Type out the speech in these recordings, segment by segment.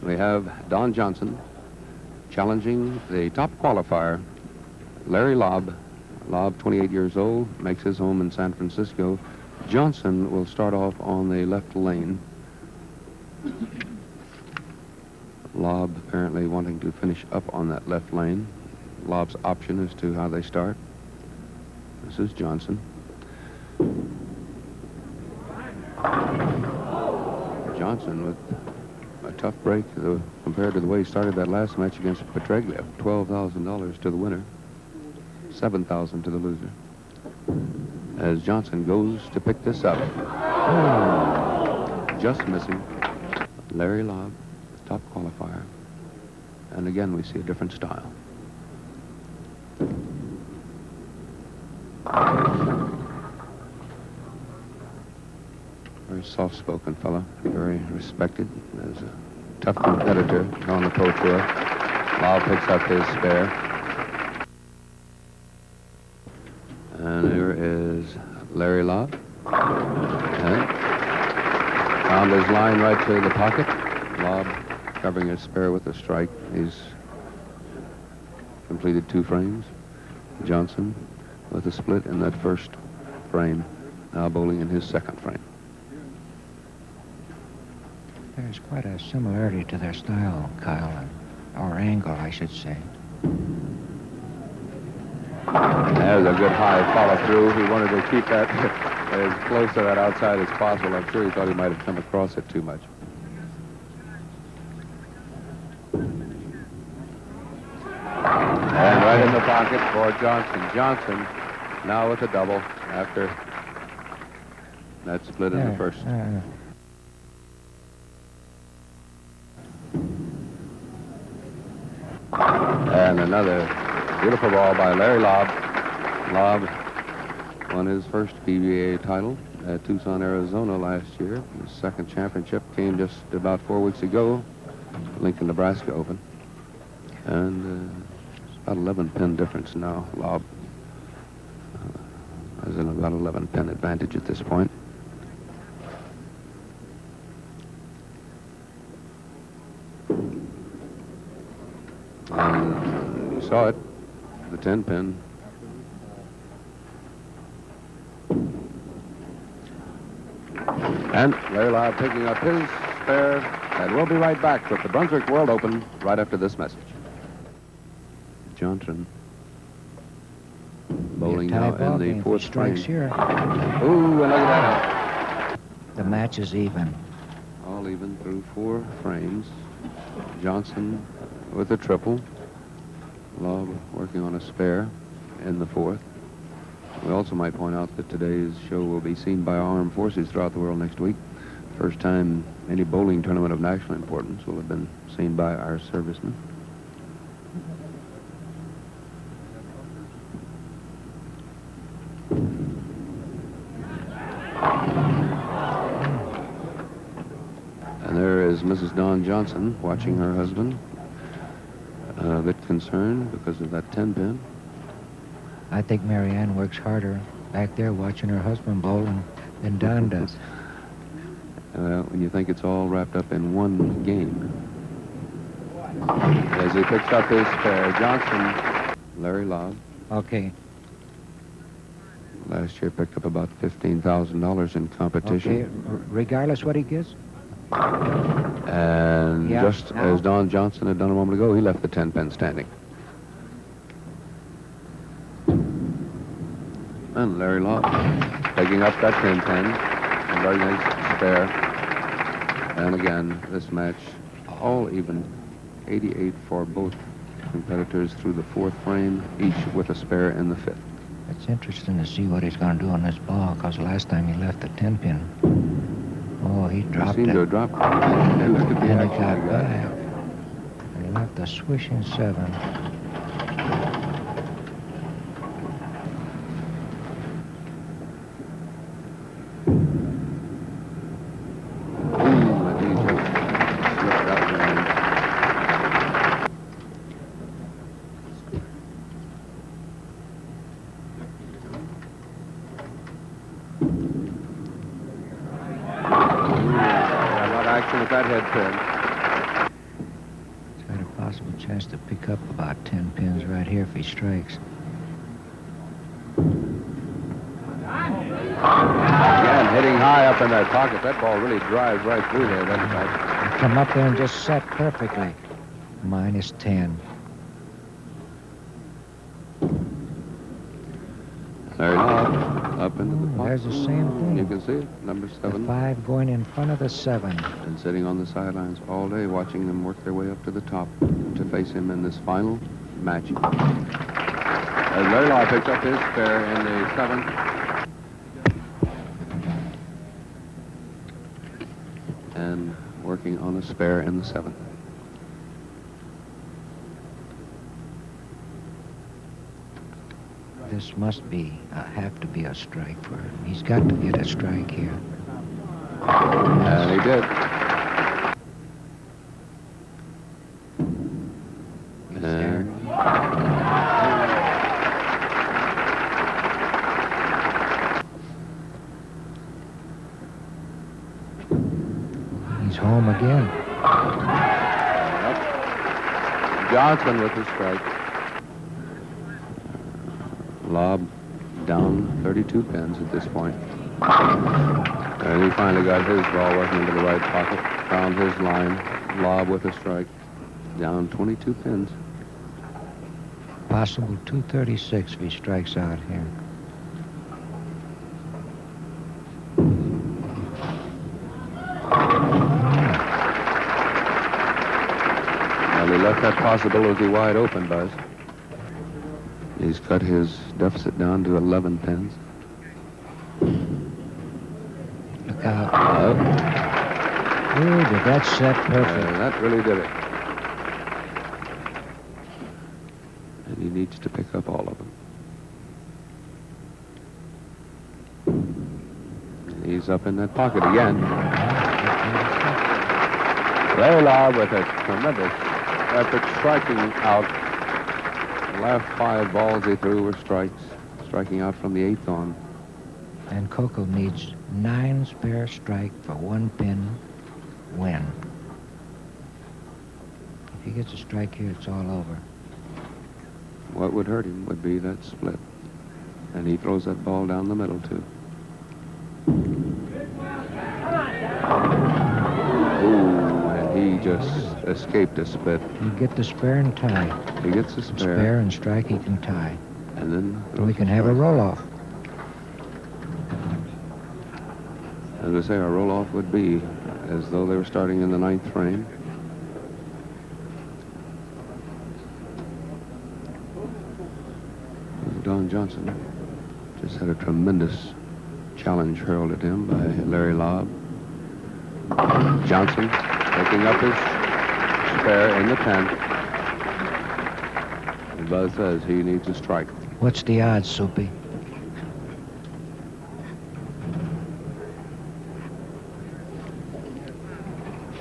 we have Don Johnson challenging the top qualifier, Larry Laub. Laub, 28 years old, makes his home in San Francisco. Johnson will start off on the left lane. Laub apparently wanting to finish up on that left lane. Laub's option as to how they start. This is Johnson. Johnson with a tough break compared to the way he started that last match against Petraglia. $12,000 to the winner, $7,000 to the loser. As Johnson goes to pick this up. Just missing. Larry Laub, top qualifier. And again, we see a different style. Very soft-spoken fellow, very respected as a tough competitor on the Pro Tour. Laub picks up his spare. And here is Larry Laub. And found his line right to the pocket. Laub covering his spare with a strike. He's completed 2 frames. Johnson with a split in that first frame. Now bowling in his second frame. There's quite a similarity to their style, Kyle, or angle, I should say. There's a good high follow-through. He wanted to keep that as close to that outside as possible. I'm sure he thought he might have come across it too much. And right in the pocket for Johnson. Johnson now with a double after that split in the first. And another beautiful ball by Larry Laub. Laub won his first PBA title at Tucson, Arizona last year. His second championship came just about 4 weeks ago, Lincoln, Nebraska Open. And it's about 11-pin difference now. Laub has an about 11-pin advantage at this point. And you saw it, the 10-pin. And Larry Laub picking up his spare, and we'll be right back with the Brunswick World Open right after this message. Johnson bowling now in the 4th frame. Here. Ooh, and look at that. The match is even. All even through 4 frames. Johnson with a triple. Laub working on a spare in the 4th. We also might point out that today's show will be seen by armed forces throughout the world next week. First time any bowling tournament of national importance will have been seen by our servicemen. And there is Mrs. Dawn Johnson watching her husband. A bit concerned because of that 10-pin. I think Marianne works harder back there watching her husband bowl than Don does. Well, when you think it's all wrapped up in one game. As he picks up his spare, Johnson, Larry Laub. Okay. Last year picked up about $15,000 in competition. Okay, regardless what he gets? And Yeah, just now. as Don Johnson had done a moment ago, he left the 10-pin standing. And Larry Laub taking up that 10-pin. And very nice spare. And again, this match all even. 88 for both competitors through the 4th frame, each with a spare in the 5th. It's interesting to see what he's going to do on this ball, because last time he left the 10-pin. Oh, he dropped He seemed it. to have dropped it. And look at the And he action got he got. back. And he left a swishing 7. Has to pick up about 10 pins right here if he strikes. Again, hitting high up in that pocket. That ball really drives right through there, doesn't it? Come up there and just set perfectly. -10. Larry Laub up into the pocket. There's the same thing. You can see it, number 7. The 5 going in front of the 7. And sitting on the sidelines all day, watching them work their way up to the top to face him in this final match. As Larry Laub picks up his spare in the 7th. And working on a spare in the 7th. This must be, have to be a strike for him. He's got to get a strike here. And he did. And he's home again. Yep. Johnson with the strike. Laub down 32 pins at this point. And he finally got his ball working into the right pocket. Found his line. Laub with a strike. Down 22 pins. Possible 236 if he strikes out here. Well, he left that possibility wide open, Buzz. He's cut his deficit down to 11 pins. Look out. Ooh, did that set perfect. That really did it. And he needs to pick up all of them. And he's up in that pocket again. Larry Laub with a tremendous effort striking out. The last 5 balls he threw were strikes, striking out from the 8th on. And Coco needs 9 spare strike for 1 pin win. If he gets a strike here, it's all over. What would hurt him would be that split. And he throws that ball down the middle, too. Ooh, and he just escaped a split. You get the spare and tie. He gets a spare. Spare and strike, he can tie. And then We can have a roll-off. As I say, our roll-off would be as though they were starting in the 9th frame. Don Johnson just had a tremendous challenge hurled at him by Larry Laub. Johnson picking up his spare in the 10th. And Buzz says he needs a strike. What's the odds, Soupy?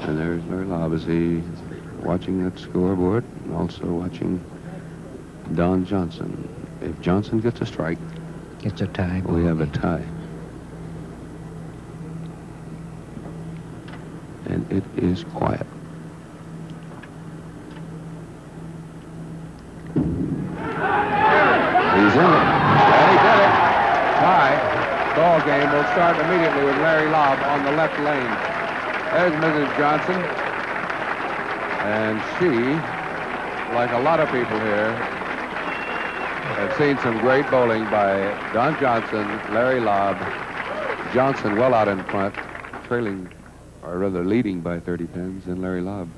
And there's Larry Laub as he watching that scoreboard and also watching Don Johnson. If Johnson gets a strike, it's a tie. We have a tie. And it is quiet. He's in it. And he did it. Tie. Ball game will start immediately with Larry Laub on the left lane. There's Mrs. Johnson. And she, like a lot of people here, have seen some great bowling by Don Johnson, Larry Laub. Johnson well out in front, trailing, or rather leading by 30 pins, and Larry Laub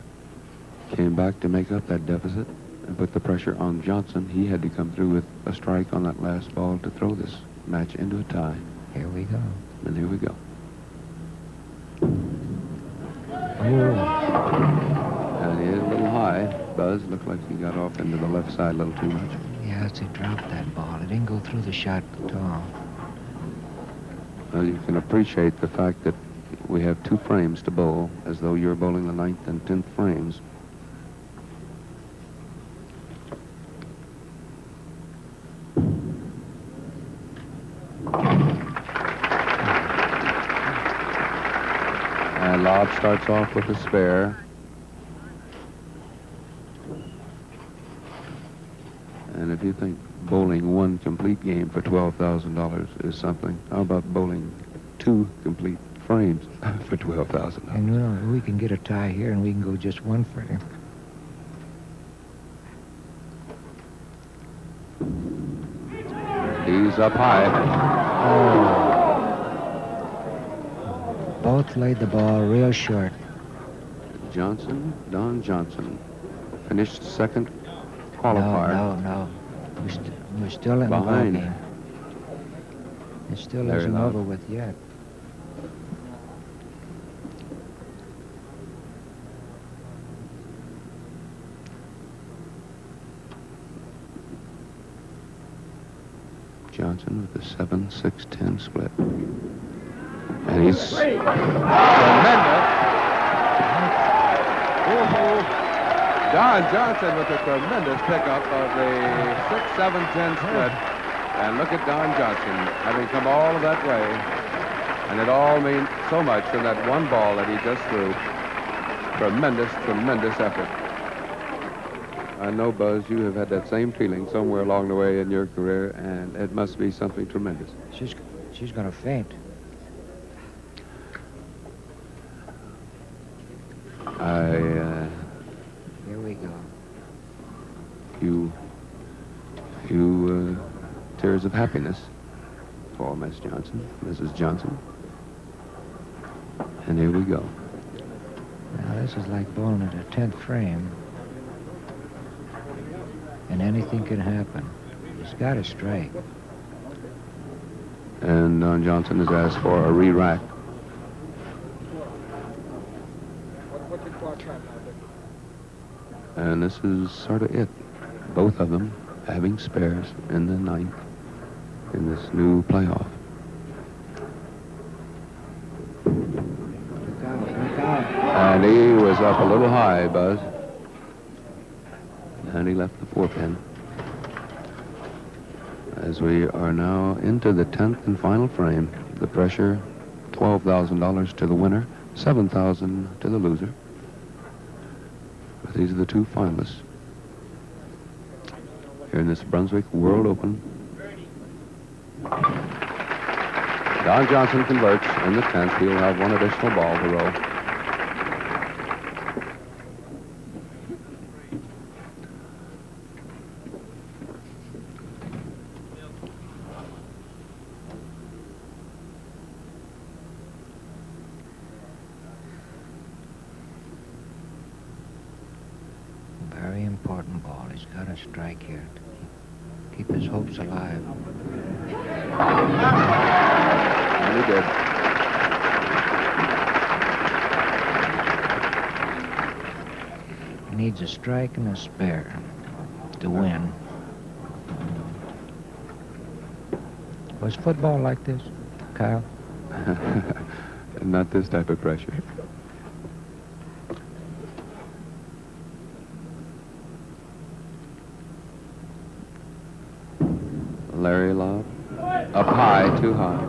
came back to make up that deficit and put the pressure on Johnson. He had to come through with a strike on that last ball to throw this match into a tie. Here we go. And here we go. Ooh. And he is a little high. Buzz looked like he got off into the left side a little too much. Yes, he dropped that ball. It didn't go through the shot at all. Well, you can appreciate the fact that we have 2 frames to bowl, as though you're bowling the 9th and 10th frames. And Laub starts off with a spare. And if you think bowling one complete game for $12,000 is something, how about bowling 2 complete frames for $12,000? And you know, we can get a tie here, and we can go just 1 frame. He's up high. Both laid the ball real short. Don Johnson, finished second qualifier. No. We're still in Behind. the ball game. It still Larry isn't Laub. over with yet. Johnson with a 7-6-10 split. And he's tremendous. Don Johnson with a tremendous pickup of the 6-7-10 split. And look at Don Johnson having come all of that way. And it all means so much from that one ball that he just threw. Tremendous effort. I know, Buzz, you have had that same feeling somewhere along the way in your career, and it must be something tremendous. She's going to faint. Here we go. Few tears of happiness for Miss Johnson, Mrs. Johnson. And here we go. Now, this is like bowling at a 10th frame. And anything can happen. He's got to strike. And Don Johnson has asked for a re-rack. And this is sort of it. Both of them having spares in the 9th in this new playoff. Look out. And he was up a little high, Buzz. And he left the 4-pin. As we are now into the 10th and final frame, the pressure, $12,000 to the winner, $7,000 to the loser. But these are the 2 finalists here in this Brunswick World Open. Don Johnson converts in the 10th. He'll have 1 additional ball to roll. Very important ball. He's got to strike here to keep his hopes alive. And he did. He needs a strike and a spare to win. Was football like this, Kyle? Not this type of pressure. Larry Laub. Up high, too high.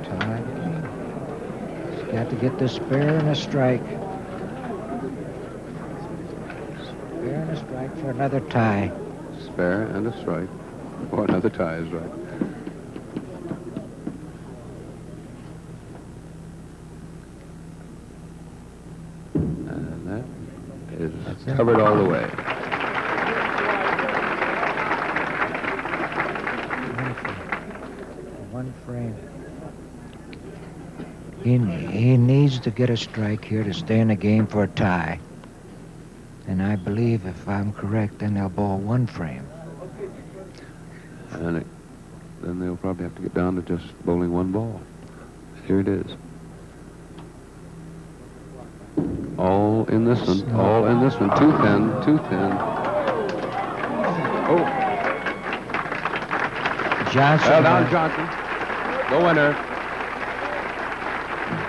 Tie. He's got to get the spare and a strike. Spare and a strike for another tie. Spare and a strike. Or another tie is right. And that is covered all the way. One frame. He needs to get a strike here to stay in the game for a tie. And I believe, if I'm correct, then they'll bowl 1 frame. And then they'll probably have to get down to just bowling 1 ball. Here it is. All in this one. All in this one. Too thin. Oh. Johnson. Well, Don Johnson, the winner.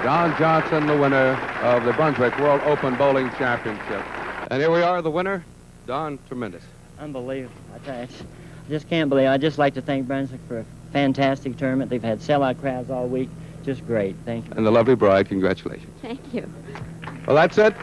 Don Johnson, the winner of the Brunswick World Open Bowling Championship. And here we are, the winner, Don. Tremendous. Unbelievable. I just can't believe. I'd just like to thank Brunswick for a fantastic tournament. They've had sellout crowds all week. Just great. Thank you. And the lovely bride, congratulations. Thank you. Well, that's it.